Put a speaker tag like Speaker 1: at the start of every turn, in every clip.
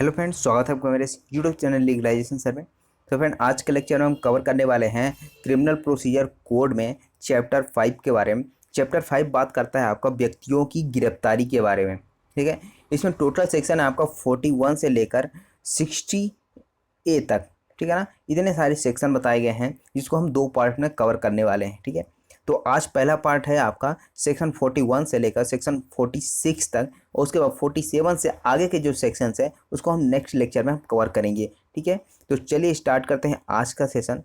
Speaker 1: Hello friends, स्वागत है आपका मेरे यूट्यूब चैनल लीगलाइजेशन सर में। तो फ्रेंड, आज के लेक्चर में हम कवर करने वाले हैं क्रिमिनल प्रोसीजर कोड में चैप्टर 5 के बारे में। चैप्टर 5 बात करता है आपका व्यक्तियों की गिरफ्तारी के बारे में। ठीक है, इसमें टोटल सेक्शन है आपका 41 से लेकर 60A तक। ठीक है ना, इतने सारे सेक्शन बताए गए हैं जिसको हम दो पार्ट में कवर करने वाले हैं। ठीक है, तो आज पहला पार्ट है आपका सेक्शन 41 से लेकर सेक्शन 46 तक, और उसके बाद 47 से आगे के जो सेक्शंस है उसको हम नेक्स्ट लेक्चर में हम कवर करेंगे। ठीक है, तो चलिए स्टार्ट करते हैं आज का सेशन।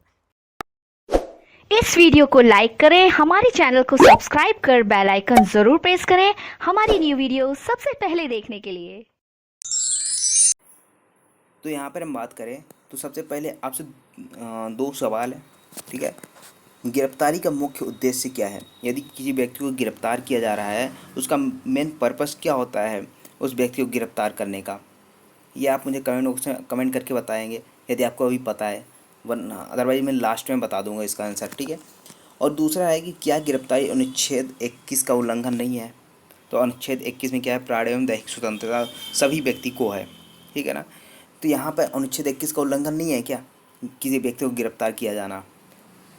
Speaker 2: इस वीडियो को लाइक करें, हमारे चैनल को सब्सक्राइब कर बेल आइकन जरूर प्रेस करें हमारी न्यू वीडियो सबसे पहले देखने के लिए।
Speaker 1: तो यहाँ पर हम बात करें तो सबसे पहले आपसे दो सवाल है। ठीक है, गिरफ्तारी का मुख्य उद्देश्य क्या है? यदि किसी व्यक्ति को गिरफ्तार किया जा रहा है उसका मेन पर्पस क्या होता है उस व्यक्ति को गिरफ्तार करने का? ये आप मुझे कमेंट बॉक्स में कमेंट करके बताएंगे यदि आपको अभी पता है, वरना अदरवाइज मैं लास्ट में बता दूंगा इसका आंसर। ठीक है, और दूसरा है कि क्या गिरफ्तारी अनुच्छेद 21 का उल्लंघन नहीं है? तो अनुच्छेद 21 में क्या है? प्राण एवं दैहिक स्वतंत्रता सभी व्यक्ति को है। ठीक है ना, तो यहाँ पर अनुच्छेद 21 का उल्लंघन नहीं है क्या किसी व्यक्ति को गिरफ्तार किया जाना?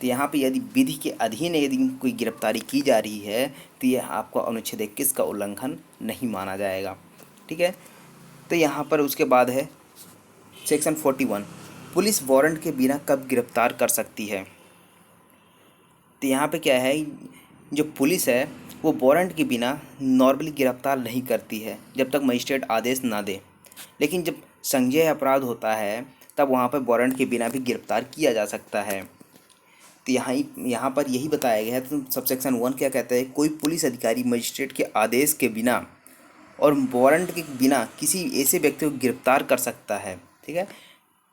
Speaker 1: तो यहाँ पे यदि विधि के अधीन यदि कोई गिरफ्तारी की जा रही है तो यह आपको अनुच्छेद 21 का उल्लंघन नहीं माना जाएगा। ठीक है, तो यहाँ पर उसके बाद है सेक्शन 41, पुलिस वारंट के बिना कब गिरफ्तार कर सकती है? तो यहाँ पे क्या है, जो पुलिस है वो वारंट के बिना नॉर्मली गिरफ्तार नहीं करती है जब तक मजिस्ट्रेट आदेश ना दे। लेकिन जब संज्ञेय अपराध होता है तब वहाँ पर वारंट के बिना भी गिरफ्तार किया जा सकता है। तो यहाँ पर यही बताया गया है। तो सबसेक्शन 1 क्या कहता है? कोई पुलिस अधिकारी मजिस्ट्रेट के आदेश के बिना और वारंट के बिना किसी ऐसे व्यक्ति को गिरफ्तार कर सकता है। ठीक है,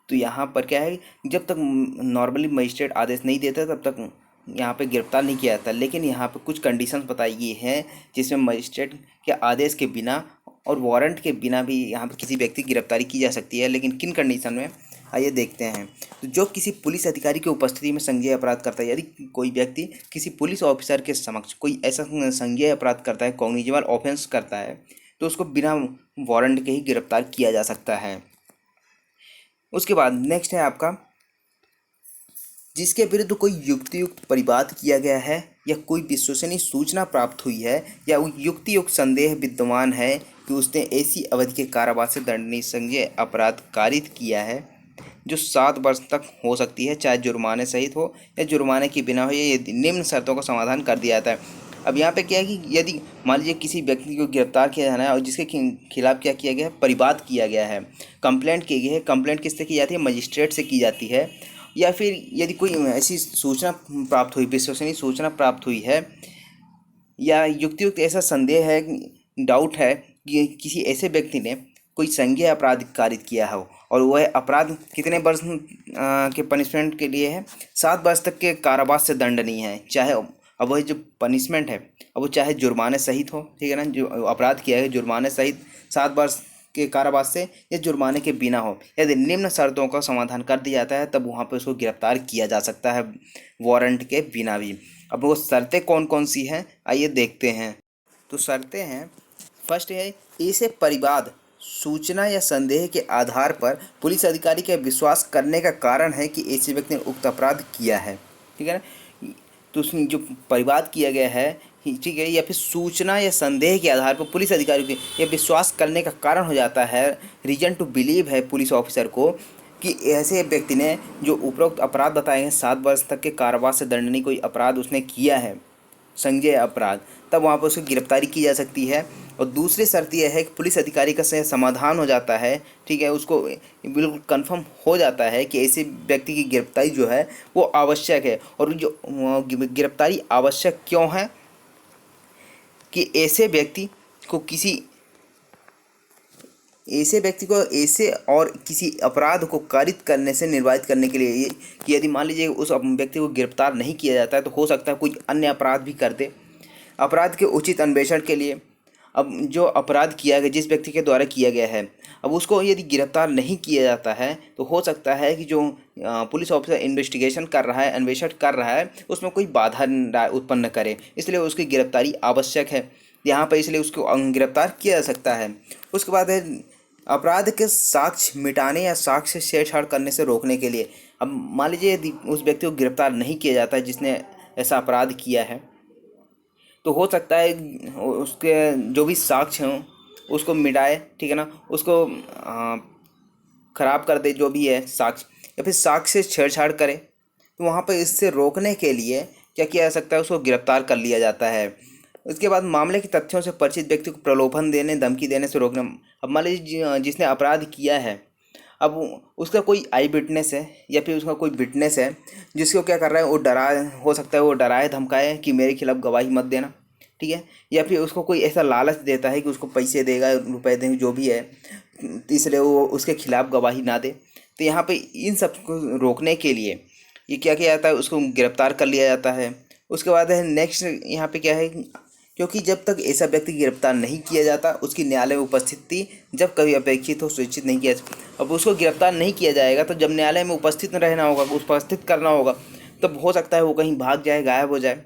Speaker 1: तो यहाँ पर क्या है, जब तक नॉर्मली मजिस्ट्रेट आदेश नहीं देता तब तक यहाँ पे गिरफ्तार नहीं किया जाता। लेकिन यहाँ पे कुछ कंडीशंस बताई गई हैं जिसमें मजिस्ट्रेट के आदेश के बिना और वारंट के बिना भी यहाँ पे किसी व्यक्ति की गिरफ्तारी की जा सकती है। लेकिन किन कंडीशन में, आइए देखते हैं। तो जो किसी पुलिस अधिकारी की उपस्थिति में संज्ञेय अपराध करता है, यदि कोई व्यक्ति किसी पुलिस ऑफिसर के समक्ष कोई ऐसा संज्ञेय अपराध करता है, कॉग्निजेबल ऑफेंस करता है, तो उसको बिना वारंट के ही गिरफ्तार किया जा सकता है। उसके बाद नेक्स्ट है आपका, जिसके विरुद्ध कोई युक्तियुक्त परिवाद किया गया है या कोई विश्वसनीय सूचना प्राप्त हुई है या युक्तियुक्त संदेह विद्यमान है कि उसने ऐसी अवधि के कारावास से दंडनीय संज्ञेय अपराध कारित किया है जो 7 वर्ष तक हो सकती है, चाहे जुर्माने सहित हो या जुर्माने के बिना हो, ये निम्न शर्तों का समाधान कर दिया जाता है। अब यहाँ पे क्या है कि यदि मान लीजिए किसी व्यक्ति को गिरफ्तार किया जाना है और जिसके खिलाफ क्या किया गया है, परिवाद किया गया है, कंप्लेंट की गई है। कंप्लेंट किससे की जाती है? मजिस्ट्रेट से की जाती है। या फिर यदि कोई ऐसी सूचना प्राप्त हुई, विश्वसनीय सूचना प्राप्त हुई है या युक्तियुक्त ऐसा संदेह है, डाउट है कि किसी ऐसे व्यक्ति ने कोई संज्ञेय अपराध कारित किया हो और वह अपराध कितने वर्ष के पनिशमेंट के लिए है? 7 वर्ष तक के कारावास से दंडनीय है। चाहे अब वह जो पनिशमेंट है अब वो चाहे जुर्माने सहित हो, ठीक है ना, जो अपराध किया है जुर्माने सहित 7 वर्ष के कारावास से या जुर्माने के बिना हो। यदि निम्न शर्तों का समाधान कर दिया जाता है तब वहाँ पर उसको गिरफ्तार किया जा सकता है वारंट के बिना भी। अब वो शर्तें कौन कौन सी हैं आइए देखते हैं। तो शर्तें हैं, फर्स्ट है, ऐसे परिवाद, सूचना या संदेह के आधार पर पुलिस अधिकारी का विश्वास करने का कारण है कि ऐसे व्यक्ति ने उक्त अपराध किया है। ठीक है ना, तो उसमें जो परिवाद किया गया है, ठीक है, या फिर सूचना या संदेह के आधार पर पुलिस अधिकारी को यह विश्वास करने का कारण हो जाता है, रीजन टू बिलीव है पुलिस ऑफिसर को कि ऐसे व्यक्ति ने जो उपरोक्त अपराध बताए हैं 7 वर्ष तक के कारावास से दंडनीय कोई अपराध उसने किया है, संज्ञेय अपराध, तब वहाँ पर उसकी गिरफ्तारी की जा सकती है। और दूसरी शर्त यह है कि पुलिस अधिकारी का समाधान हो जाता है, ठीक है, उसको बिल्कुल कंफर्म हो जाता है कि ऐसे व्यक्ति की गिरफ्तारी जो है वो आवश्यक है। और जो गिरफ्तारी आवश्यक क्यों है कि ऐसे व्यक्ति को ऐसे और किसी अपराध को कारित करने से निर्वाहित करने के लिए, कि यदि मान लीजिए उस व्यक्ति को गिरफ्तार नहीं किया जाता है तो हो सकता है कोई अन्य अपराध भी कर दे। अपराध के उचित अन्वेषण के लिए, अब जो अपराध किया गया जिस व्यक्ति के द्वारा किया गया है, अब उसको यदि गिरफ्तार नहीं किया जाता है तो हो सकता है कि जो पुलिस ऑफिसर इन्वेस्टिगेशन कर रहा है, अन्वेषण कर रहा है, उसमें कोई बाधा उत्पन्न करे, इसलिए उसकी गिरफ्तारी आवश्यक है यहाँ पर, इसलिए उसको गिरफ्तार किया जा सकता है। उसके बाद है अपराध के साक्ष्य मिटाने या साक्ष्य छेड़छाड़ करने से रोकने के लिए। अब मान लीजिए यदि उस व्यक्ति को गिरफ्तार नहीं किया जाता है जिसने ऐसा अपराध किया है, तो हो सकता है उसके जो भी साक्ष्य हों उसको मिटाए, ठीक है ना, उसको खराब कर दे जो भी है साक्ष्य, या फिर साक्ष्य से छेड़छाड़ करे। तो वहाँ पर इससे रोकने के लिए क्या किया जा सकता है, उसको गिरफ्तार कर लिया जाता है। उसके बाद मामले के तथ्यों से परिचित व्यक्ति को प्रलोभन देने, धमकी देने से रोकना। अब मान लीजिए जिसने अपराध किया है, अब उसका कोई आई विटनेस है या फिर उसका कोई विटनेस है जिसको क्या कर रहा है, वो डरा, हो सकता है वो डराए धमकाए कि मेरे खिलाफ गवाही मत देना, ठीक है, या फिर उसको कोई ऐसा लालच देता है कि उसको पैसे देगा, रुपए देंगे, जो भी है, इसलिए वो उसके खिलाफ गवाही ना दे। तो यहाँ पे इन सब को रोकने के लिए ये क्या किया जाता है, उसको गिरफ्तार कर लिया जाता है। उसके बाद है नेक्स्ट, यहाँ पे क्या है, क्योंकि जब तक ऐसा व्यक्ति गिरफ्तार नहीं किया जाता उसकी न्यायालय में उपस्थिति जब कभी अपेक्षित हो सुनिश्चित नहीं किया। अब उसको गिरफ्तार नहीं किया जाएगा तो जब न्यायालय में उपस्थित रहना होगा, उपस्थित करना होगा, तब हो सकता है वो कहीं भाग जाए, गायब हो जाए,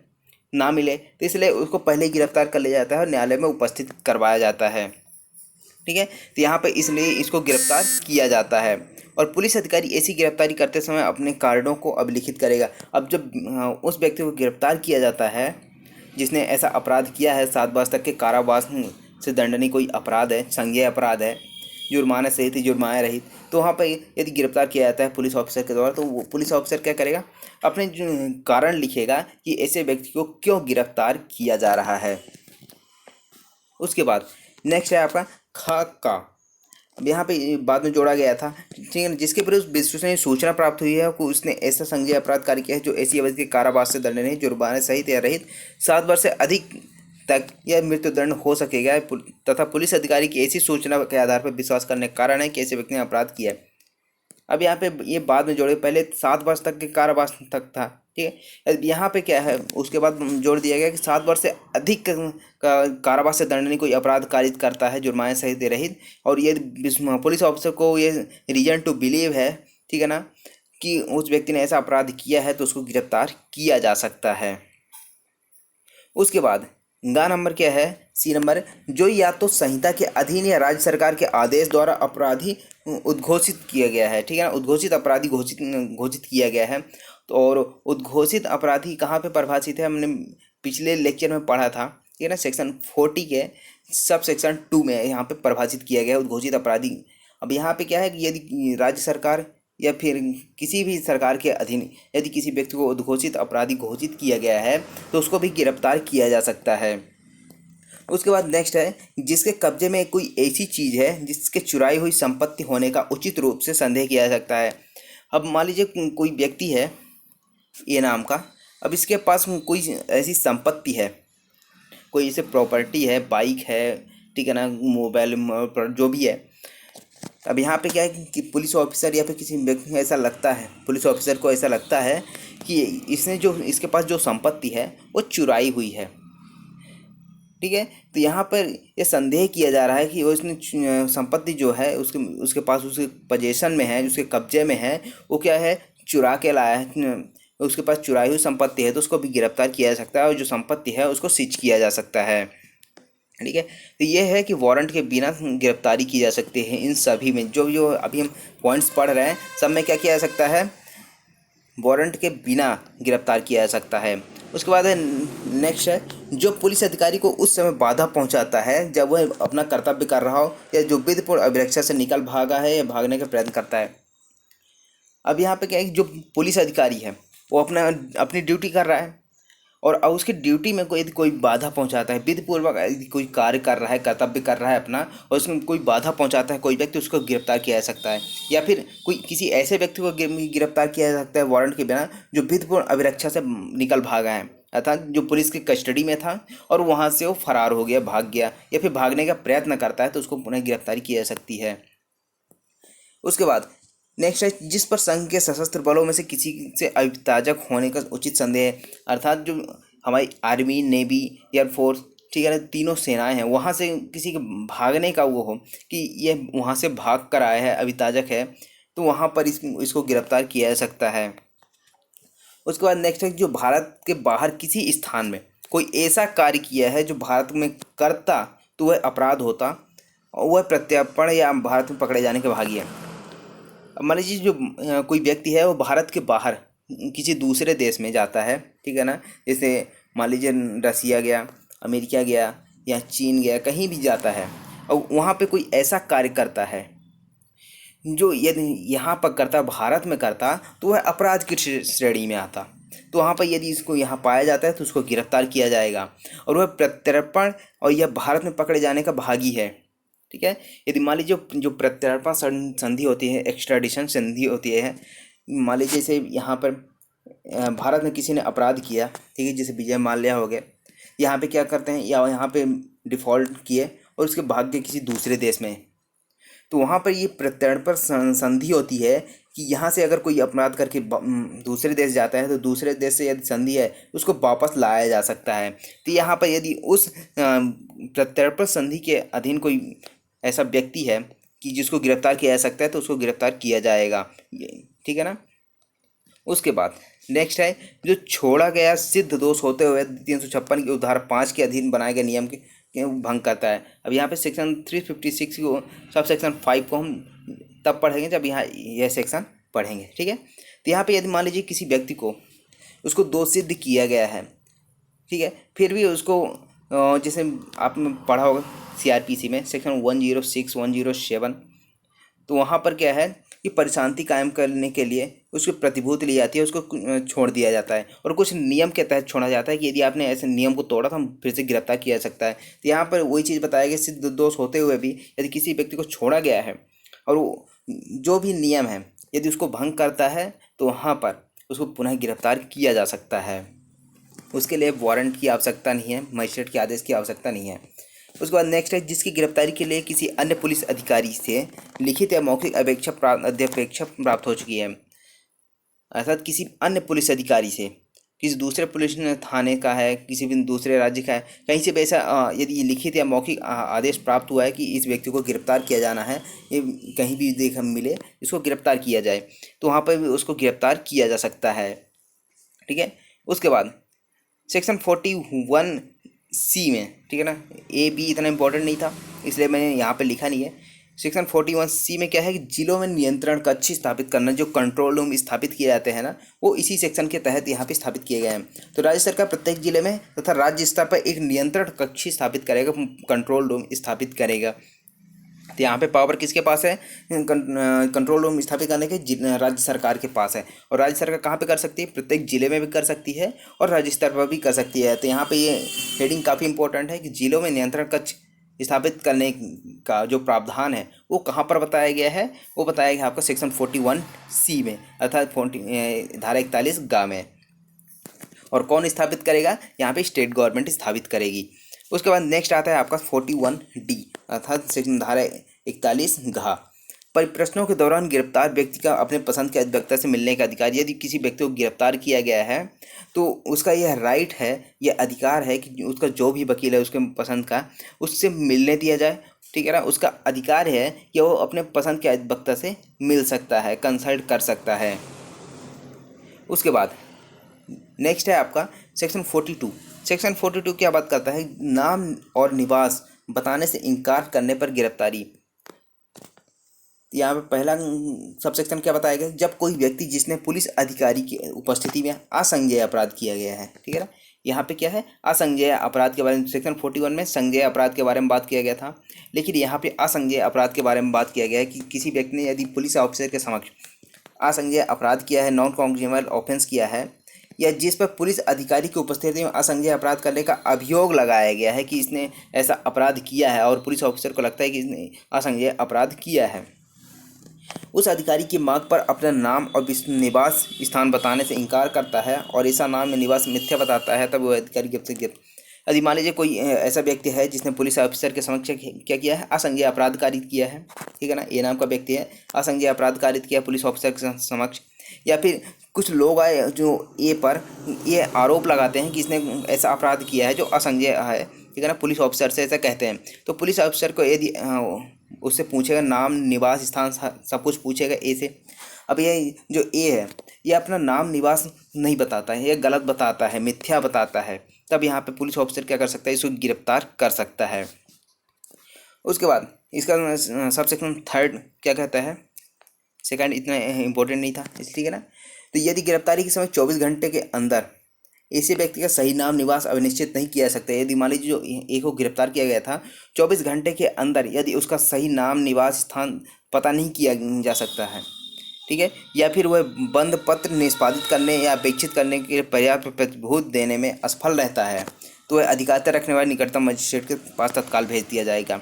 Speaker 1: ना मिले। तो इसलिए उसको पहले ही गिरफ्तार कर लिया जाता है और न्यायालय में उपस्थित करवाया जाता है, ठीक है। तो यहाँ पे इसलिए इसको गिरफ्तार किया जाता है। और पुलिस अधिकारी ऐसी गिरफ्तारी करते समय अपने कार्डों को अभिलिखित करेगा। अब जब उस व्यक्ति को गिरफ्तार किया जाता है जिसने ऐसा अपराध किया है, 7 वर्ष तक के कारावास से दंडनीय कोई अपराध है, संज्ञेय अपराध है, जुर्माना सहित जुर्माना रहित, तो वहाँ पर यदि गिरफ्तार किया जाता है पुलिस ऑफिसर के द्वारा, तो वो पुलिस ऑफिसर क्या करेगा, अपने कारण लिखेगा कि ऐसे व्यक्ति को क्यों गिरफ्तार किया जा रहा है। उसके बाद नेक्स्ट है आपका खाका। अब यहाँ पे बाद में जोड़ा गया था, ठीक है, जिसके विरुद्ध विश्वसनीय सूचना प्राप्त हुई है कि उसने ऐसा संज्ञेय अपराध कार्य किया है जो ऐसी अवधि के कारावास से दंडनीय, जुर्माने सहित या रहित 7 वर्ष से अधिक तक यह मृत्युदंड हो सकेगा, तथा पुलिस अधिकारी की ऐसी सूचना के आधार पर विश्वास करने के कारण है कि ऐसे व्यक्ति ने अपराध किया है। अब यहाँ पे ये बाद में जोड़े, पहले 7 वर्ष तक के कारावास तक था, ठीक है। अब यहाँ पे क्या है, उसके बाद जोड़ दिया गया कि 7 वर्ष से अधिक का कारावास से दंडनीय कोई अपराध कारित करता है जुर्माने सहित रहित, और ये पुलिस ऑफिसर को ये रीजन टू बिलीव है, ठीक है ना, कि उस व्यक्ति ने ऐसा अपराध किया है तो उसको गिरफ्तार किया जा सकता है। उसके बाद गा नंबर क्या है, सी नंबर, जो या तो संहिता के अधीन या राज्य सरकार के आदेश द्वारा अपराधी उद्घोषित किया गया है, ठीक है ना, उद्घोषित अपराधी घोषित किया गया है। तो और उद्घोषित अपराधी कहाँ पे परिभाषित है, हमने पिछले लेक्चर में पढ़ा था, ठीक है ना, सेक्शन 40 के सब सेक्शन 2 में यहाँ पे परिभाषित किया गया है उद्घोषित अपराधी। अब यहाँ पे क्या है कि यदि राज्य सरकार या फिर किसी भी सरकार के अधीन यदि किसी व्यक्ति को उद्घोषित अपराधी घोषित किया गया है तो उसको भी गिरफ्तार किया जा सकता है। उसके बाद नेक्स्ट है, जिसके कब्जे में कोई ऐसी चीज़ है जिसके चुराई हुई संपत्ति होने का उचित रूप से संदेह किया जा सकता है। अब मान लीजिए कोई व्यक्ति है ए नाम का, अब इसके पास कोई ऐसी संपत्ति है, कोई ऐसे प्रॉपर्टी है, बाइक है, ठीक है ना, मोबाइल जो भी है। अब यहाँ पे क्या है कि पुलिस ऑफिसर या फिर किसी व्यक्ति ऐसा लगता है, पुलिस ऑफिसर को ऐसा लगता है कि इसने जो इसके पास जो संपत्ति है वो चुराई हुई है, ठीक है। तो यहाँ पर ये संदेह किया जा रहा है कि वो इसने संपत्ति जो है उसके पास, उसके पोजेशन में है, उसके कब्जे में है, वो क्या है, चुरा के लाया है, उसके पास चुराई हुई संपत्ति है, तो उसको भी गिरफ्तार किया जा सकता है और जो संपत्ति है उसको सीज किया जा सकता है, ठीक है। तो ये है कि वारंट के बिना गिरफ्तारी की जा सकती है। इन सभी में जो अभी हम पॉइंट्स पढ़ रहे हैं सब में क्या किया जा सकता है, वारंट के बिना गिरफ्तार किया जा सकता है। उसके बाद है नेक्स्ट है, जो पुलिस अधिकारी को उस समय बाधा पहुंचाता है जब वह अपना कर्तव्य कर रहा हो या जो विधिपूर्ण अभिरक्षा से निकल भागा है या भागने का प्रयत्न करता है। अब यहाँ पे क्या है कि जो पुलिस अधिकारी है वो अपनी ड्यूटी कर रहा है और उसकी ड्यूटी में कोई बाधा पहुंचाता है, विधिपूर्वक कोई कार्य कर रहा है, कर्तव्य कर रहा है अपना, और उसमें कोई बाधा पहुंचाता है कोई व्यक्ति, उसको गिरफ्तार किया जा सकता है। या फिर कोई किसी ऐसे व्यक्ति को गिरफ्तार किया जा सकता है वारंट के बिना जो विधिपूर्ण अभिरक्षा से निकल भागा है, अर्थात जो पुलिस की कस्टडी में था और वहाँ से वो फरार हो गया, भाग गया या फिर भागने का प्रयत्न करता है, तो उसको पुनः गिरफ्तारी की जा सकती है। उसके बाद नेक्स्ट है, जिस पर संघ के सशस्त्र बलों में से किसी से अभिताजक होने का उचित संदेह है, अर्थात जो हमारी आर्मी, नेवी, एयरफोर्स, ठीक है ना, तीनों सेनाएं हैं, वहाँ से किसी के भागने का वो हो कि ये वहाँ से भाग कर आया है, अभिताजक है, तो वहाँ पर इसको गिरफ्तार किया जा सकता है। उसके बाद नेक्स्ट है, जो भारत के बाहर किसी स्थान में कोई ऐसा कार्य किया है जो भारत में करता तो वह अपराध होता, और वह प्रत्यर्पण या भारत में पकड़े जाने के भागी है। अब मान लीजिए जो कोई व्यक्ति है वो भारत के बाहर किसी दूसरे देश में जाता है, ठीक है ना, जैसे मान लीजिए रसिया गया, अमेरिका गया या चीन गया, कहीं भी जाता है और वहाँ पे कोई ऐसा कार्य करता है जो यदि यहाँ पर करता, भारत में करता, तो वह अपराध की श्रेणी में आता। तो वहाँ पर यदि इसको यहाँ पाया जाता है तो उसको गिरफ्तार किया जाएगा और वह प्रत्यर्पण और यह भारत में पकड़े जाने का भागी है, ठीक है। यदि मान लीजिए जो प्रत्यर्पण संधि होती है, एक्स्ट्राडिशन संधि होती है, मान लीजिए जैसे यहाँ पर भारत में किसी ने अपराध किया, ठीक है, जैसे विजय माल्या हो गए, यहाँ पे क्या करते हैं, या यहाँ पे डिफ़ॉल्ट किए और उसके भाग गए किसी दूसरे देश में, तो वहाँ पर ये प्रत्यर्पण संधि होती है कि यहाँ से अगर कोई अपराध करके दूसरे देश जाता है तो दूसरे देश से यदि संधि है उसको वापस लाया जा सकता है। तो यहाँ पर यदि उस प्रत्यर्पण संधि के अधीन कोई ऐसा व्यक्ति है कि जिसको गिरफ्तार किया जा सकता है तो उसको गिरफ्तार किया जाएगा, ठीक है ना। उसके बाद नेक्स्ट है जो छोड़ा गया सिद्ध दोष होते हुए 356 के उधार 5 के अधीन बनाए गए नियम के भंग करता है। अब यहाँ पे सेक्शन 356 को सब सेक्शन 5 को हम तब पढ़ेंगे जब यहाँ यह सेक्शन पढ़ेंगे, ठीक है। तो यहाँ पे यदि मान लीजिए किसी व्यक्ति को उसको दोष सिद्ध किया गया है, ठीक है, फिर भी उसको जैसे आपने पढ़ा होगा CRPC में सेक्शन 106 107, तो वहाँ पर क्या है कि परिशांति कायम करने के लिए उसकी प्रतिभूति ली जाती है, उसको छोड़ दिया जाता है और कुछ नियम के तहत छोड़ा जाता है कि यदि आपने ऐसे नियम को तोड़ा तो हम फिर से गिरफ्तार किया जा सकता है। तो यहाँ पर वही चीज़ बताया गया, सिद्ध दोष होते हुए भी यदि किसी व्यक्ति को छोड़ा गया है और वो जो भी नियम है यदि उसको भंग करता है तो वहाँ पर उसको पुनः गिरफ्तार किया जा सकता है। उसके लिए वारंट की आवश्यकता नहीं है, मजिस्ट्रेट के आदेश की आवश्यकता नहीं है। उसके बाद नेक्स्ट है जिसकी गिरफ्तारी के लिए किसी अन्य पुलिस अधिकारी से लिखित या मौखिक अपेक्षा प्राप्त हो चुकी है, अर्थात किसी अन्य पुलिस अधिकारी से, किसी दूसरे पुलिस थाने का है, किसी भी दूसरे राज्य का है, कहीं से भी ऐसा यदि लिखित या मौखिक आदेश प्राप्त हुआ है कि इस व्यक्ति को गिरफ्तार किया जाना है, ये कहीं भी देख मिले इसको गिरफ्तार किया जाए, तो वहाँ पर भी उसको गिरफ्तार किया जा सकता है, ठीक है। उसके बाद सेक्शन 41C में, ठीक है ना, A B इतना इम्पोर्टेंट नहीं था इसलिए मैंने यहाँ पे लिखा नहीं है। सेक्शन 41C में क्या है कि जिलों में नियंत्रण कक्ष स्थापित करना, जो कंट्रोल रूम स्थापित किए जाते हैं ना, वो इसी सेक्शन के तहत यहाँ पे स्थापित किए गए हैं। तो राज्य सरकार प्रत्येक जिले में तथा राज्य स्तर पर एक नियंत्रण कक्ष स्थापित करेगा, कंट्रोल रूम स्थापित करेगा। तो यहाँ पे पावर किसके पास है, कंट्रोल रूम स्थापित करने के राज्य सरकार के पास है। और राज्य सरकार कहाँ पे कर सकती है, प्रत्येक जिले में भी कर सकती है और राज्य स्तर पर भी कर सकती है। तो यहाँ पे ये हेडिंग काफ़ी इंपॉर्टेंट है कि जिलों में नियंत्रण कक्ष स्थापित करने का जो प्रावधान है वो कहाँ पर बताया गया है, वो बताया गया आपका सेक्शन 41C में, अर्थात धारा 41 में। और कौन स्थापित करेगा, यहाँ पे स्टेट गवर्नमेंट स्थापित करेगी। उसके बाद नेक्स्ट आता है आपका 41D, अर्थात सेक्शन धारा 41 परिप्रश्नों के दौरान गिरफ्तार व्यक्ति का अपने पसंद के अधिवक्ता से मिलने का अधिकार। यदि किसी व्यक्ति को गिरफ्तार किया गया है तो उसका यह राइट है, यह अधिकार है कि उसका जो भी वकील है उसके पसंद का उससे मिलने दिया जाए, ठीक है ना। उसका अधिकार है कि वो अपने पसंद के अधिवक्ता से मिल सकता है, कंसल्ट कर सकता है। उसके बाद नेक्स्ट है आपका सेक्शन 42। सेक्शन 42 क्या बात करता है, नाम और निवास बताने से इनकार करने पर गिरफ्तारी। यहाँ पे पहला सब सेक्शन क्या बताया गया, जब कोई व्यक्ति जिसने पुलिस अधिकारी की उपस्थिति में असंज्ञेय अपराध किया गया है, ठीक है ना। यहाँ पे क्या है, असंज्ञेय अपराध के बारे में सेक्शन 41 में संज्ञेय अपराध के बारे में बात किया गया था, लेकिन यहाँ पे असंज्ञेय अपराध के बारे में बात किया गया है कि किसी व्यक्ति ने यदि पुलिस ऑफिसर के समक्ष असंज्ञेय अपराध किया है, नॉन कॉन्ग्रेमेबल ऑफेंस किया है, या जिस पर पुलिस अधिकारी की उपस्थिति में असंज्ञेय अपराध करने का अभियोग लगाया गया है कि इसने ऐसा अपराध किया है और पुलिस ऑफिसर को लगता है कि इसने असंज्ञेय अपराध किया है, उस अधिकारी की मांग पर अपना नाम और निवास स्थान बताने से इनकार करता है और ऐसा नाम या निवास मिथ्या बताता है, तब वह अधिकारी गिरफ्तार। यदि मान लीजिए कोई ऐसा व्यक्ति है जिसने पुलिस ऑफिसर के समक्ष क्या किया है, असंज्ञेय अपराध कारित किया है, ठीक है ना, ये नाम का व्यक्ति है, असंज्ञेय अपराध कारित किया पुलिस ऑफिसर के समक्ष, या फिर कुछ लोग आए जो ए पर ये आरोप लगाते हैं कि इसने ऐसा अपराध किया है जो असंज्ञेय है, ठीक है ना, पुलिस ऑफिसर से ऐसा कहते हैं, तो पुलिस ऑफिसर को यदि उससे पूछेगा नाम, निवास स्थान, सब कुछ पूछेगा ए से। अब ये जो ए है ये अपना नाम, निवास नहीं बताता है, ये गलत बताता है, मिथ्या बताता है, तब यहाँ पे पुलिस ऑफिसर क्या कर सकता है, इसको गिरफ्तार कर सकता है। उसके बाद इसका सब सेक्शन थर्ड क्या कहता है, सेकंड इतना इम्पोर्टेंट नहीं था इसलिए, ठीक है ना। तो यदि गिरफ्तारी के समय 24 घंटे के अंदर ऐसे व्यक्ति का सही नाम निवास अनिश्चित नहीं किया जा सकता। यदि मान लीजिए जो एक को गिरफ्तार किया गया था, 24 घंटे के अंदर यदि उसका सही नाम निवास स्थान पता नहीं किया जा सकता है, ठीक है, या फिर वह बंद पत्र निष्पादित करने या अपेक्षित करने के पर्याप्त प्रतिभूत देने में असफल रहता है, तो वह अधिकारिता रखने वाले निकटतम मजिस्ट्रेट के पास तत्काल भेज दिया जाएगा।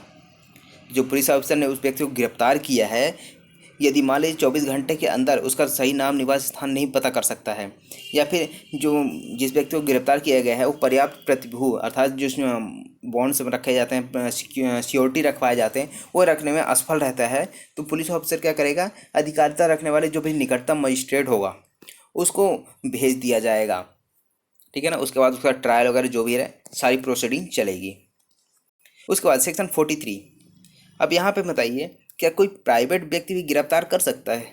Speaker 1: जो पुलिस ऑफिसर ने उस व्यक्ति को गिरफ्तार किया है, यदि मान लीजिए 24 घंटे के अंदर उसका सही नाम निवास स्थान नहीं पता कर सकता है, या फिर जिस व्यक्ति को गिरफ्तार किया गया है वो पर्याप्त प्रतिभू अर्थात जिसमें बॉन्ड्स रखे जाते हैं, सिक्योरिटी रखवाए जाते हैं, वो रखने में असफल रहता है, तो पुलिस ऑफिसर क्या करेगा, अधिकारिता रखने वाले जो भी निकटतम मजिस्ट्रेट होगा उसको भेज दिया जाएगा, ठीक है ना। उसके बाद उसका ट्रायल वगैरह जो भी है सारी प्रोसीडिंग चलेगी। उसके बाद सेक्शन 43। अब यहाँ पे बताइए, क्या कोई प्राइवेट व्यक्ति भी गिरफ्तार कर सकता है?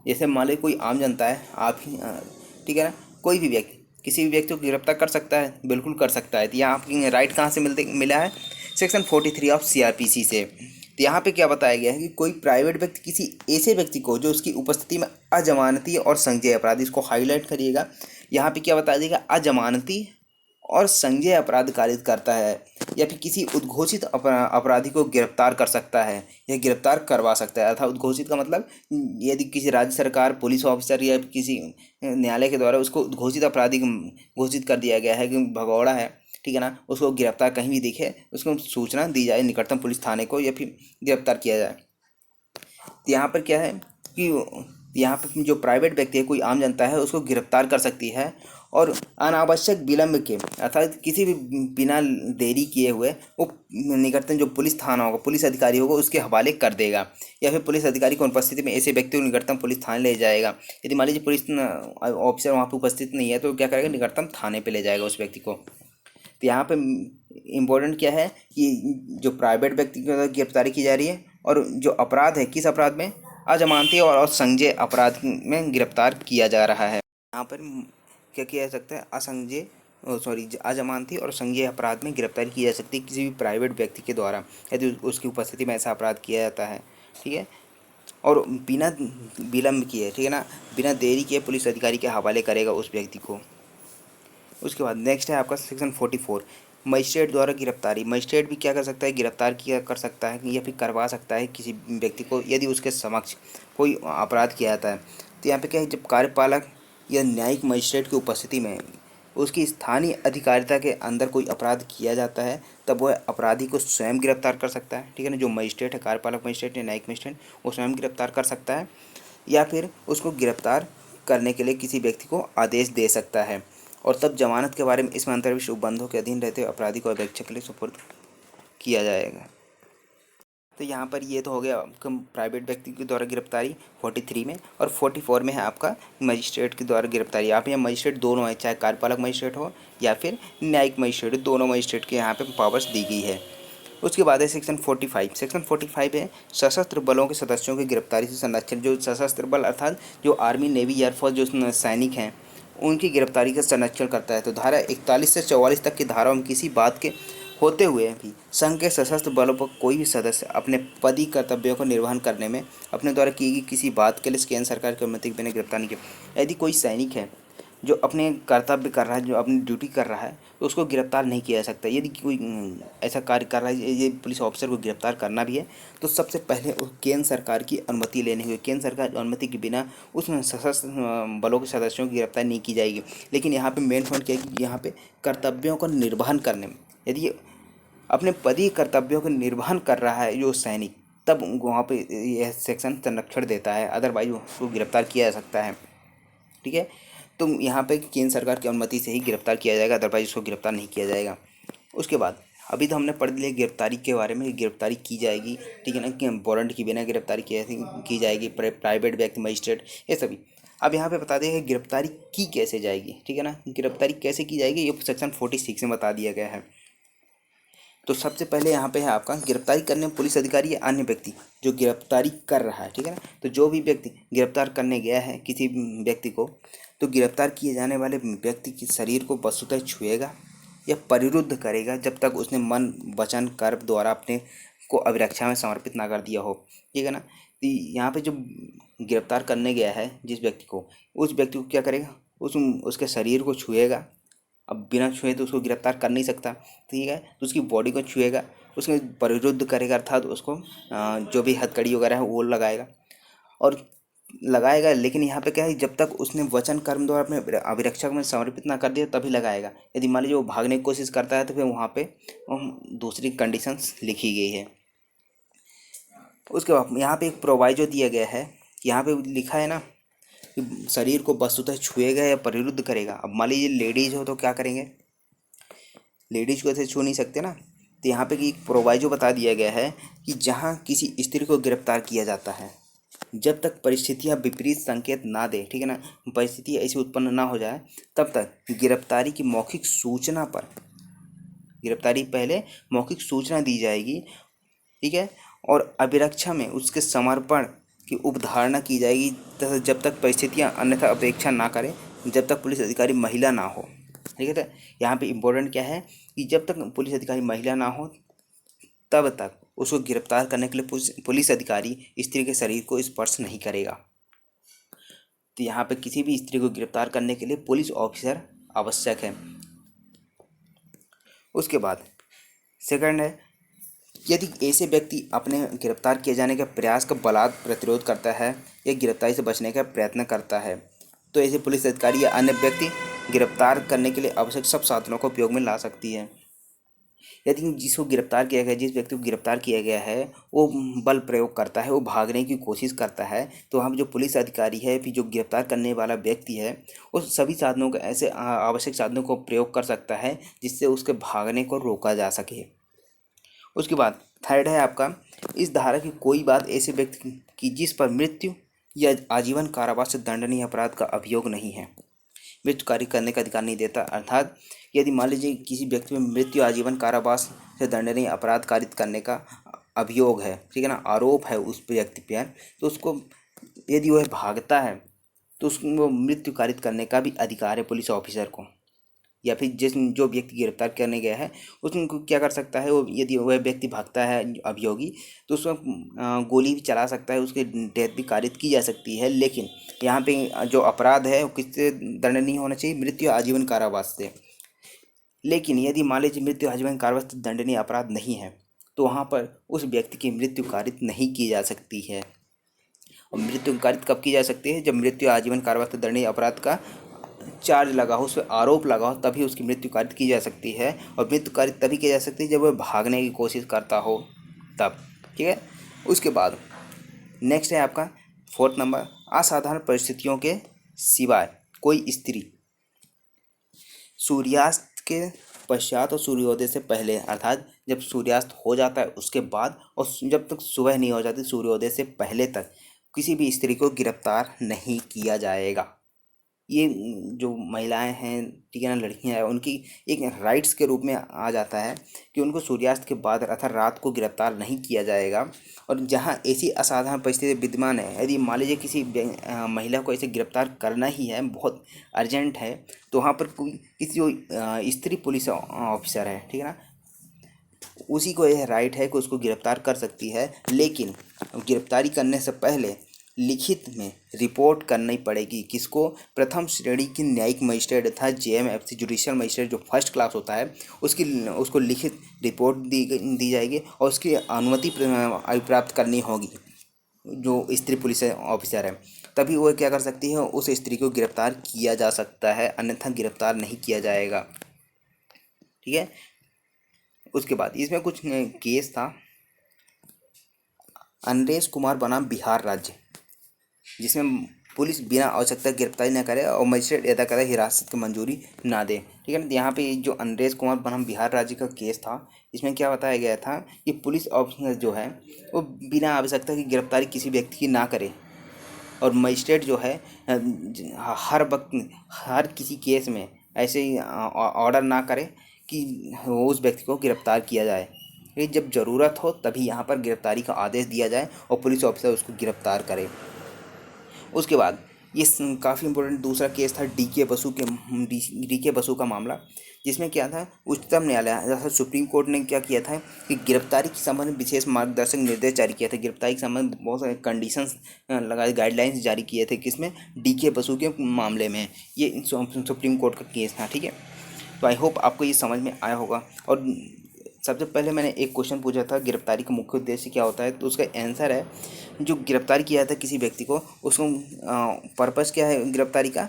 Speaker 1: जैसे मान लीजिए कोई आम जनता है, आप ही, ठीक है ना, कोई भी व्यक्ति किसी भी व्यक्ति को गिरफ्तार कर सकता है, बिल्कुल कर सकता है। तो यहाँ आपकी राइट कहाँ से मिला है, सेक्शन 43 ऑफ CRPC से। तो यहाँ पे क्या बताया गया है कि कोई प्राइवेट व्यक्ति किसी ऐसे व्यक्ति को जो उसकी उपस्थिति में अजमानती और संज्ञेय अपराध, इसको हाईलाइट करिएगा, यहाँ पे क्या बताया जाएगा, अजमानती और संज्ञेय अपराध कारित करता है, या फिर किसी उद्घोषित अपराधी को गिरफ्तार कर सकता है या गिरफ्तार करवा सकता है। अर्थात उद्घोषित का मतलब यदि किसी राज्य सरकार, पुलिस ऑफिसर या किसी न्यायालय के द्वारा उसको उद्घोषित अपराधी घोषित कर दिया गया है कि भगौड़ा है, ठीक है ना, उसको गिरफ्तार कहीं भी दिखे उसको सूचना दी जाए निकटतम पुलिस थाने को, या फिर गिरफ्तार किया जाए। तो यहाँ पर क्या है कि यहाँ पर जो प्राइवेट व्यक्ति है, कोई आम जनता है, उसको गिरफ्तार कर सकती है और अनावश्यक विलंब के अर्थात किसी भी बिना देरी किए हुए वो निकटतम जो पुलिस थाना होगा, पुलिस अधिकारी होगा, उसके हवाले कर देगा, या फिर पुलिस अधिकारी की उपस्थिति में ऐसे व्यक्ति को निकटतम पुलिस थाने ले जाएगा। यदि मान लीजिए पुलिस ऑफिसर वहाँ पर उपस्थित नहीं है तो क्या करेगा, निकटतम थाने पर ले जाएगा उस व्यक्ति को। तो यहाँ पे इम्पोर्टेंट क्या है कि जो प्राइवेट व्यक्ति की गिरफ्तारी की जा रही है और जो अपराध है, किस अपराध में, अजमानती और संज्ञेय अपराध में गिरफ्तार किया जा रहा है। यहाँ पर क्या किया जा सकता है, अजमानती और संज्ञेय अपराध में गिरफ्तारी की जा सकती है किसी भी प्राइवेट व्यक्ति के द्वारा यदि उसकी उपस्थिति में ऐसा अपराध किया जाता है, ठीक है, और बिना विलंब किए, ठीक है ना, बिना देरी किए पुलिस अधिकारी के हवाले करेगा उस व्यक्ति को। उसके बाद नेक्स्ट है आपका सेक्शन 44, मजिस्ट्रेट द्वारा गिरफ्तारी। मजिस्ट्रेट भी क्या कर सकता है, गिरफ्तार किया कर सकता है या फिर करवा सकता है किसी व्यक्ति को यदि उसके समक्ष कोई अपराध किया जाता है। तो यहाँ पे क्या है, जब कार्यपालक या न्यायिक मजिस्ट्रेट की उपस्थिति में उसकी स्थानीय अधिकारिता के अंदर कोई अपराध किया जाता है, तब वह अपराधी को स्वयं गिरफ्तार कर सकता है, ठीक है ना। जो मजिस्ट्रेट है, कार्यपालक मजिस्ट्रेट या न्यायिक मजिस्ट्रेट, वो स्वयं गिरफ्तार कर सकता है या फिर उसको गिरफ्तार करने के लिए किसी व्यक्ति को आदेश दे सकता है। और तब जमानत के बारे में इसमें अंतर्विष उपबंधों के अधीन रहते हुए अपराधी को अपेक्षा के लिए सुपुर्द किया जाएगा। तो यहाँ पर ये तो हो गया आपका प्राइवेट व्यक्ति के द्वारा गिरफ्तारी 43 में, और 44 में है आपका मजिस्ट्रेट के द्वारा गिरफ्तारी। आप यहाँ मजिस्ट्रेट दोनों है, चाहे कार्यपालक मजिस्ट्रेट हो या फिर न्यायिक मजिस्ट्रेट, दोनों मजिस्ट्रेट के यहाँ पे पावर्स दी गई है। उसके बाद है सेक्शन 45। सेक्शन 45 है सशस्त्र बलों के सदस्यों की गिरफ्तारी से संरक्षण। जो सशस्त्र बल अर्थात जो आर्मी, नेवी, एयरफोर्स जो सैनिक हैं उनकी गिरफ्तारी का संरक्षण करता है। तो धारा 41 से 44 तक की धाराओं में किसी बात के होते हुए भी संघ के सशस्त्र बलों पर कोई भी सदस्य अपने पदीय कर्तव्यों को निर्वहन करने में अपने द्वारा की गई किसी बात के लिए केंद्र सरकार की अनुमति के बिना गिरफ्तार नहीं किया। यदि कोई सैनिक है जो अपने कर्तव्य कर रहा है, जो अपनी ड्यूटी कर रहा है, तो उसको गिरफ्तार नहीं किया जा सकता। यदि कोई ऐसा कार्य कर रहा है, ये पुलिस ऑफिसर को गिरफ्तार करना भी है तो सबसे पहले केंद्र सरकार की अनुमति लेनी होगी। केंद्र सरकार की अनुमति के बिना उस सशस्त्र बलों के सदस्यों की गिरफ्तारी नहीं की जाएगी। लेकिन यहाँ पे मेन पॉइंट क्या है कि यहाँ पे कर्तव्यों का निर्वहन करने में यदि अपने पदीय कर्तव्यों का निर्वहन कर रहा है जो सैनिक, तब वहाँ पे यह सेक्शन संरक्षण देता है, अदरवाइज उसको गिरफ्तार किया जा सकता है, ठीक है। तो यहाँ पे केंद्र सरकार की अनुमति से ही गिरफ्तार किया जाएगा, अदरवाइज उसको गिरफ्तार नहीं किया जाएगा। उसके बाद अभी तो हमने पढ़ लिया गिरफ्तारी के बारे में, गिरफ्तारी की जाएगी, ठीक है ना, कि वारंट के बिना गिरफ्तारी की जाएगी, प्राइवेट व्यक्ति, मजिस्ट्रेट, ये सभी। अब यहाँ पे बता दें कि गिरफ्तारी की कैसे जाएगी, ठीक है ना, गिरफ्तारी कैसे की जाएगी ये सेक्शन 46 में बता दिया गया है। तो सबसे पहले यहाँ पे है आपका गिरफ्तारी करने में पुलिस अधिकारी या अन्य व्यक्ति जो गिरफ्तारी कर रहा है, ठीक है ना। तो जो भी व्यक्ति गिरफ्तार करने गया है किसी व्यक्ति को, तो गिरफ्तार किए जाने वाले व्यक्ति के शरीर को वस्तुतः छुएगा या परिरुद्ध करेगा जब तक उसने मन, वचन, कर्म द्वारा अपने को अभिरक्षा में समर्पित ना कर दिया हो, ठीक है ना। तो यहाँ पे जो गिरफ्तार करने गया है जिस व्यक्ति को, उस व्यक्ति को क्या करेगा, उसके शरीर को छुएगा। अब बिना छुए तो उसको गिरफ्तार कर नहीं सकता, ठीक है। तो उसकी बॉडी को छुएगा, उसके परिरुद्ध करेगा, अर्थात उसको जो भी हथकड़ी वगैरह है वो लगाएगा। लेकिन यहाँ पे क्या है, जब तक उसने वचन कर्म द्वारा अपने अभिरक्षक में समर्पित ना कर दिया तभी लगाएगा। यदि मान लीजिए वो भागने की कोशिश करता है तो फिर वहाँ पे दूसरी कंडीशंस लिखी गई है। उसके बाद यहाँ पे एक प्रोवाइजो दिया गया है, यहाँ पे लिखा है ना कि शरीर को वस्तुतः छुएगा या परिरुद्ध करेगा। अब मान लीजिए लेडीज हो तो क्या करेंगे, लेडीज को ऐसे छू नहीं सकते ना। तो यहाँ पे एक प्रोवाइजो बता दिया गया है कि जहाँ किसी स्त्री को गिरफ्तार किया जाता है, जब तक परिस्थितियाँ विपरीत संकेत ना दे, ठीक है ना, परिस्थिति ऐसी उत्पन्न ना हो जाए, तब तक गिरफ्तारी की मौखिक सूचना पर, गिरफ्तारी पहले मौखिक सूचना दी जाएगी, ठीक है, और अभिरक्षा में उसके समर्पण की उपधारणा की जाएगी तथा जब तक परिस्थितियाँ अन्यथा अपेक्षा ना करें, जब तक पुलिस अधिकारी महिला ना हो, ठीक है। तो यहाँ पे इम्पोर्टेंट क्या है कि जब तक पुलिस अधिकारी महिला ना हो तब तक उसको गिरफ्तार करने के लिए पुलिस अधिकारी स्त्री के शरीर को स्पर्श नहीं करेगा। तो यहाँ पे किसी भी स्त्री को गिरफ्तार करने के लिए पुलिस ऑफिसर आवश्यक है। उसके बाद सेकंड है, यदि ऐसे व्यक्ति अपने गिरफ्तार किए जाने के प्रयास का बलात् प्रतिरोध करता है या गिरफ्तारी से बचने का प्रयत्न करता है, तो ऐसे पुलिस अधिकारी या अन्य व्यक्ति गिरफ्तार करने के लिए आवश्यक सब साधनों को उपयोग में ला सकती है। यदि जिसको गिरफ्तार किया गया, जिस व्यक्ति को गिरफ्तार किया गया है, वो बल प्रयोग करता है, वो भागने की कोशिश करता है, तो वहाँ जो पुलिस अधिकारी है, फिर जो गिरफ्तार करने वाला व्यक्ति है, वो सभी साधनों का ऐसे आवश्यक साधनों को प्रयोग कर सकता है जिससे उसके भागने को रोका जा सके। उसके बाद थर्ड है आपका, इस धारा की कोई बात ऐसे व्यक्ति की जिस पर मृत्यु या आजीवन कारावास से दंडनीय अपराध का अभियोग नहीं है, मृत्यु कार्य करने का अधिकार नहीं देता। अर्थात यदि मान लीजिए किसी व्यक्ति में मृत्यु आजीवन कारावास से दंडनीय अपराध कारित करने का अभियोग है, ठीक है ना, आरोप है उस व्यक्ति पर, तो उसको यदि वह भागता है तो उसको मृत्यु कारित करने का भी अधिकार है पुलिस ऑफिसर को। या फिर जो व्यक्ति गिरफ्तार करने गया है उसको क्या कर सकता है, वो यदि वह व्यक्ति भागता है अभियोगी तो उसमें गोली भी चला सकता है, उसकी डेथ भी कारित की जा सकती है। लेकिन यहाँ पे जो अपराध है वो किससे दंडनीय होना चाहिए, मृत्यु आजीवन कारावास से। लेकिन यदि मान लीजिए मृत्यु आजीवन कारावास से दंडनीय अपराध नहीं है तो वहाँ पर उस व्यक्ति की मृत्यु कारित नहीं की जा सकती है। और मृत्यु कारित कब की जा सकती है, जब मृत्यु आजीवन कारावास से दंडनीय अपराध का चार्ज लगा हो, उस पर आरोप लगा हो, तभी उसकी मृत्यु कारित की जा सकती है। और मृत्यु कारित तभी की जा सकती है जब वह भागने की कोशिश करता हो तब, ठीक है। उसके बाद नेक्स्ट है आपका फोर्थ नंबर, असाधारण परिस्थितियों के सिवाय कोई स्त्री सूर्यास्त के पश्चात और सूर्योदय से पहले, अर्थात जब सूर्यास्त हो जाता है उसके बाद और जब तक सुबह नहीं हो जाती सूर्योदय से पहले तक किसी भी स्त्री को गिरफ्तार नहीं किया जाएगा। ये जो महिलाएं हैं, ठीक है ना, लड़कियां हैं, उनकी एक राइट्स के रूप में आ जाता है कि उनको सूर्यास्त के बाद अर्थात रात को गिरफ्तार नहीं किया जाएगा। और जहां ऐसी असाधारण परिस्थिति विद्यमान है, यदि मान लीजिए किसी महिला को ऐसे गिरफ्तार करना ही है, बहुत अर्जेंट है, तो वहाँ पर कोई किसी जो स्त्री पुलिस ऑफिसर है, ठीक है ना, उसी को यह राइट है कि उसको गिरफ्तार कर सकती है। लेकिन गिरफ्तारी करने से पहले लिखित में रिपोर्ट करनी पड़ेगी किसको, प्रथम श्रेणी की न्यायिक मजिस्ट्रेट अर्थात JMFC जुडिशियल मजिस्ट्रेट जो फर्स्ट क्लास होता है उसको लिखित रिपोर्ट दी जाएगी और उसकी अनुमति प्राप्त करनी होगी जो स्त्री पुलिस ऑफिसर है, तभी वह क्या कर सकती है, उस स्त्री को गिरफ्तार किया जा सकता है, अन्यथा गिरफ्तार नहीं किया जाएगा, ठीक है। उसके बाद इसमें कुछ केस था, अनरेश कुमार बनाम बिहार राज्य, जिसमें पुलिस बिना आवश्यकता गिरफ्तारी न करे और मजिस्ट्रेट अदा करे हिरासत की मंजूरी ना दे, ठीक है ना। यहाँ पे जो अनरेश कुमार बनाम बिहार राज्य का केस था, इसमें क्या बताया गया था कि पुलिस ऑफिसर जो है वो बिना आवश्यकता की गिरफ्तारी किसी व्यक्ति की ना करे और मजिस्ट्रेट जो है हर वक्त हर किसी केस में ऐसे ही ऑर्डर ना करे कि उस व्यक्ति को गिरफ्तार किया जाए। जब ज़रूरत हो तभी यहाँ पर गिरफ्तारी का आदेश दिया जाए और पुलिस ऑफिसर उसको गिरफ्तार करे। उसके बाद ये काफ़ी इंपॉर्टेंट दूसरा केस था डी के बसु का मामला, जिसमें क्या था, उच्चतम न्यायालय अर्थात सुप्रीम कोर्ट ने क्या किया था कि गिरफ्तारी के संबंध में विशेष मार्गदर्शक निर्देश जारी किए थे। गिरफ्तारी के संबंध में बहुत सारे कंडीशंस लगाए, गाइडलाइंस जारी किए थे, किसमें, डी.के. बसु के मामले में। ये सुप्रीम कोर्ट का केस था, ठीक है। तो आई होप आपको ये समझ में आया होगा। और सबसे पहले मैंने एक क्वेश्चन पूछा था, गिरफ्तारी का मुख्य उद्देश्य क्या होता है, तो उसका आंसर है, जो गिरफ्तार किया था किसी व्यक्ति को, उसको पर्पस क्या है गिरफ्तारी का,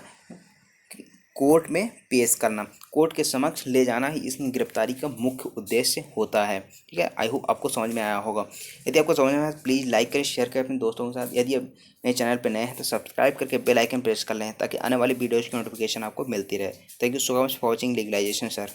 Speaker 1: कोर्ट में पेश करना, कोर्ट के समक्ष ले जाना ही इस गिरफ्तारी का मुख्य उद्देश्य होता है, ठीक है। आई होप आपको समझ में आया होगा। यदि आपको समझ में आया प्लीज़ लाइक करें, शेयर करें अपने दोस्तों के साथ। यदि आप मेरे चैनल पर नए हैं तो सब्सक्राइब करके बेल आइकन प्रेस कर लें, ताकि आने वाली वीडियोज़ की नोटिफिकेशन आपको मिलती रहे। Thank you so much for watching legalisation sir.